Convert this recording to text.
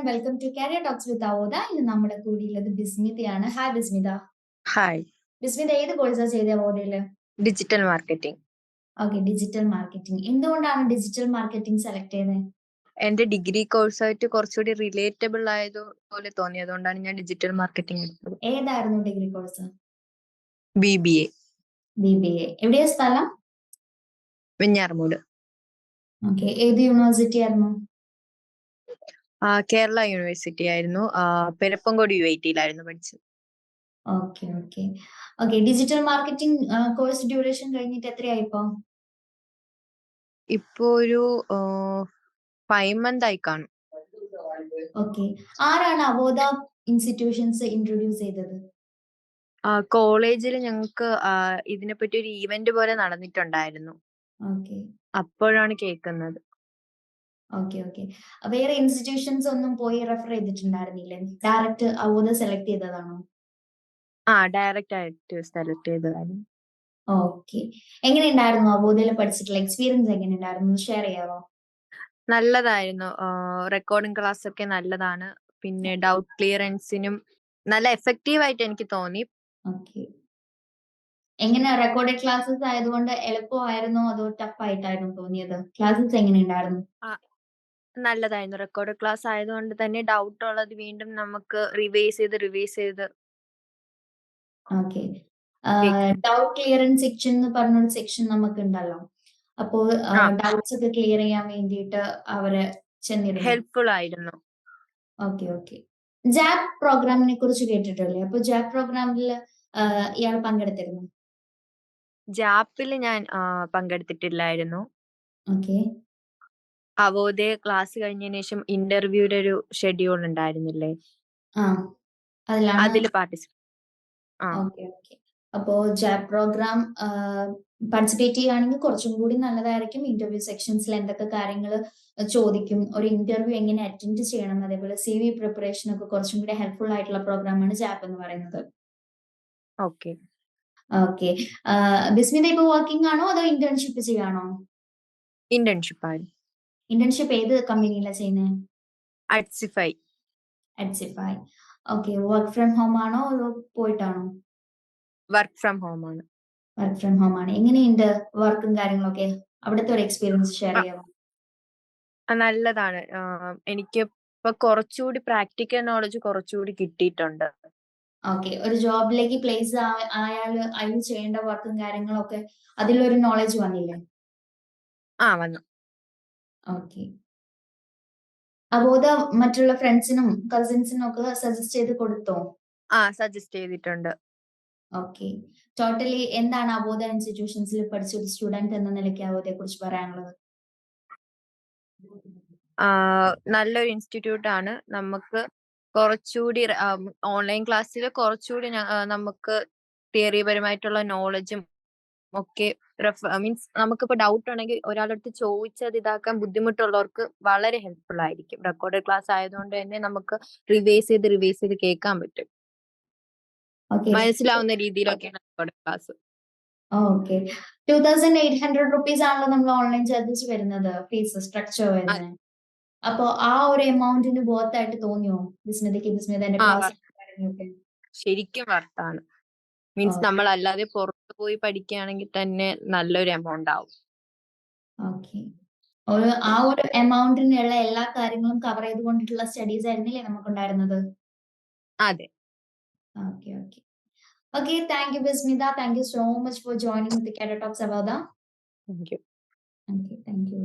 and welcome to Careertalks with Avodha. ഇന്ന് നമ്മുടെ കൂടിയുള്ളത് ബിസ്മിതയാണ്. ഹായ് ബിസ്മിത. ഹായ്, ബിസ്മിത ഏത് കോഴ്സാ ചെയ്ത അവോധയില്? Digital marketing. Okay, digital marketing. എന്തുകൊണ്ടാണ് ഡിജിറ്റൽ മാർക്കറ്റിംഗ് സെലക്ട് ചെയ്തത്? എന്റെ ഡിഗ്രി കോഴ്സായിട്ട് കുറച്ചുകൂടി റിലേറ്റബിൾ ആയതുപോലെ തോന്നി, അതുകൊണ്ടാണ് ഞാൻ ഡിജിറ്റൽ മാർക്കറ്റിംഗ് എടുത്തത്. ഏതായിരുന്നു ഡിഗ്രി കോഴ്സ്? BBA. BBA. എവിടെയാ സ്ഥലം? വെഞ്ഞാറമൂട്. ഓക്കെ, ഏത് യൂണിവേഴ്സിറ്റി ആയിരുന്നു? കേരള യൂണിവേഴ്സിറ്റി ആയിരുന്നു. പെരപ്പങ്കോട് UIT-യിലായിരുന്നു പഠിച്ചത്. Okay okay okay. Digital marketing course duration കഴിഞ്ഞിട്ട് എത്രയായി ഇപ്പോ? ഇപ്പോ ഒരു 5 month ആയി കാണും. ഓക്കെ, ആരാണ് അവോധ ഇൻസ്റ്റിറ്റ്യൂഷൻസ് ഇൻട്രൊഡ്യൂസ് ചെയ്തത്? കോളേജിൽ ഞങ്ങൾക്ക് ഇതിനെപ്പറ്റി ഒരു ഈവന്റ് പോലെ നടന്നിട്ടുണ്ടായിരുന്നു, ഓക്കെ അപ്പോഴാണ് കേൾക്കുന്നത്. Okay okay. വേറെ ഇൻസ്റ്റിറ്റ്യൂഷൻസ് ഒന്നും പോയി റെഫർ ചെയ്തിട്ടുണ്ടായിരുന്നില്ലേ? ഡയറക്റ്റ് അവോധ സെലക്ട് ചെയ്തതാണോ? ഡയറക്റ്റ് ആയിട്ട് സെലക്ട് ചെയ്തതായിരുന്നു. ഓക്കെ. എങ്ങനെയുണ്ടായിരുന്നു അവോധയിൽ പഠിച്ചിട്ടുള്ള എക്സ്പീരിയൻസ്? എങ്ങനെയുണ്ടായിരുന്നു, ഷെയർ ചെയ്യാവോ? നല്ലതായിരുന്നു. റെക്കോർഡിംഗ് ക്ലാസ് ഒക്കെ നല്ലതാണ്. പിന്നെ ഡൗട്ട് ക്ലിയറൻസിനും നല്ല എഫക്റ്റീവ് ആയിട്ട് എനിക്ക് തോന്നി. ഓക്കെ. എങ്ങനെ റെക്കോർഡഡ് ക്ലാസ്സസ് ആയതുകൊണ്ട് എളുപ്പമായിരുന്നോ അതോ ടഫ് ആയിട്ടായിരുന്നു തോന്നിയത്? ക്ലാസ്സസ് എങ്ങനെയുണ്ടായിരുന്നു? നല്ലതായിരുന്നു. റെക്കോർഡ് ക്ലാസ് ആയതുകൊണ്ട് തന്നെ ഡൗട്ട് ഉള്ളത് വീണ്ടും നമുക്ക് റിവൈസ് ചെയ്ത് ഓക്കെ. ഡൗട്ട് ക്ലിയറൻസ് സെക്ഷൻ എന്ന് പറഞ്ഞൊരു സെക്ഷൻ നമുക്ക് ഉണ്ടല്ലോ. അപ്പോൾ ഡൗട്ട്സ് ഒക്കെ ക്ലിയർ ചെയ്യാൻ വേണ്ടിയിട്ട് അവര് ചെന്നിരുന്നു. ഹെൽപ്ഫുൾ ആയിരുന്നു. Okay okay. ജാബ് പ്രോഗ്രാമിനെ കുറിച്ച് കേട്ടിട്ടില്ലേ? അപ്പൊ ജാബ് പ്രോഗ്രാമിൽ ഇയാൾ പങ്കെടുത്തിരുന്നു? ജാപ്പിൽ ഞാൻ പങ്കെടുത്തിട്ടില്ലായിരുന്നു. ഓക്കെ. അവോധ ക്ലാസ് കഴിഞ്ഞതിന് ശേഷം ഇന്റർവ്യൂടെ ഒരു ഷെഡ്യൂൾ ഉണ്ടായിരുന്നില്ലേ, അതിൽ പാർട്ടിസിപ്പേറ്റ്. Okay okay. അപ്പോ ജാബ് പ്രോഗ്രാം പാർട്ടിസിപ്പേറ്റ് ചെയ്യുകയാണെങ്കിൽ കുറച്ചും കൂടി നല്ലതായിരിക്കും. ഇന്റർവ്യൂ സെക്ഷൻസിൽ എന്തൊക്കെ കാര്യങ്ങൾ ചോദിക്കും, ഒരു ഇന്റർവ്യൂ എങ്ങനെ അറ്റൻഡ് ചെയ്യണം, അതേപോലെ CV പ്രിപ്പറേഷൻ ഒക്കെ കുറച്ചും കൂടി ഹെൽപ്ഫുൾ ആയിട്ടുള്ള പ്രോഗ്രാമാണ് ജാപ്പ് എന്ന് പറയുന്നത്. ഓക്കെ. ഓക്കെ. ബിസ്മിത ഇപ്പൊ വർക്കിംഗ് ആണോ അതോ ഇന്റേൺഷിപ്പ് ചെയ്യാണോ? ഇന്റേൺഷിപ്പ് ആണ്. ഇന്റേൺഷിപ്പ് ഏത് കമ്പനിയിലാണ് ചെയ്യുന്നത്? അഡ്സിഫൈ. ഓക്കെ. വർക്ക് ഫ്രം ഹോം ആണോ അതോ പോയിട്ടാണോ? വർക്ക് ഫ്രം ഹോം ആണ്. വർക്ക് ഫ്രം ഹോം ആണ്. എങ്ങനെയുണ്ട് വർക്കും കാര്യങ്ങളൊക്കെ? അവിടുത്തെ ഒരു എക്സ്പീരിയൻസ് ഷെയർ ചെയ്യാമോ? നല്ലതാണ്. എനിക്ക് ഇപ്പൊ കുറച്ചുകൂടി പ്രാക്ടിക്കൽ നോളജ് കുറച്ചുകൂടി കിട്ടിയിട്ടുണ്ട്. ഓക്കെ. ഒരു ജോബിലേക്ക് പ്ലേസ് ആയാൽ അതിൽ ചെയ്യേണ്ട വർക്കും കാര്യങ്ങളൊക്കെ അതിലൊരു നോളജ് വന്നില്ലേ? വന്നു. ഓക്കെ. അവോധ മറ്റുള്ള ഫ്രണ്ട്സിനും കസിൻസിനും ഒക്കെ സജസ്റ്റ് ചെയ്ത് കൊടുത്തോ? സജസ്റ്റ് ചെയ്തിട്ടുണ്ട്. ഓക്കെ. ടോട്ടലി എന്താണ് അവോധ ഇൻസ്റ്റിറ്റ്യൂഷൻസിൽ പഠിച്ച ഒരു സ്റ്റുഡന്റ് എന്ന നിലയ്ക്ക് അവോധയെ കുറിച്ച് പറയാനുള്ളത്? നല്ലൊരു ഇൻസ്റ്റിറ്റ്യൂട്ട് ആണ്. നമുക്ക് കുറച്ചുകൂടി ഓൺലൈൻ ക്ലാസ്സിൽ കുറച്ചുകൂടി നമുക്ക് തിയറി പരമായിട്ടുള്ള നോളജും ഒക്കെ മീൻസ് നമുക്കിപ്പോ ഡൗട്ട് ഉണ്ടെങ്കിൽ ഒരാളുടെ അടുത്ത് ചോദിച്ചത് ഇതാക്കാൻ ബുദ്ധിമുട്ടുള്ളവർക്ക് വളരെ ഹെൽപ്ഫുൾ ആയിരിക്കും. റെക്കോർഡഡ് ക്ലാസ് ആയതുകൊണ്ട് തന്നെ നമുക്ക് റിവൈസ് ചെയ്ത് കേൾക്കാൻ പറ്റും. മനസ്സിലാവുന്ന രീതിയിലൊക്കെയാണ് റെക്കോർഡഡ് ക്ലാസ്. ഓക്കെ. 2800 rupees ആണല്ലോ നമ്മൾ ഓൺലൈൻ ചാർജസ് വരുന്നത്, ഫീസ് സ്ട്രക്ചർ വരുന്നത്. അപ്പൊ ആ ഒരു എമൗണ്ടിന് വർത്ത് ആയിട്ട് തോന്നിയോ ബിസ്മിതന്റെ ക്ലാസ്? ശരിക്കും വർത്താണ്. മീൻസ് നമ്മൾ അല്ലാതെ പുറത്ത് പോയി പഠിക്കുകയാണെങ്കിൽ തന്നെ നല്ലൊരു എമൗണ്ട് ആവും. ഓക്കെ. ആ ഒരു എമൗണ്ടിനുള്ള എല്ലാ കാര്യങ്ങളും കവർ ചെയ്തുകൊണ്ടിട്ടുള്ള സ്റ്റഡീസ് ആയിരുന്നില്ലേ നമുക്കുണ്ടായിരുന്നത്? അതെ. Okay okay okay. Thank you Bismitha. Thank you so much for joining with Careertalks Avodha. Thank you. Okay, thank you.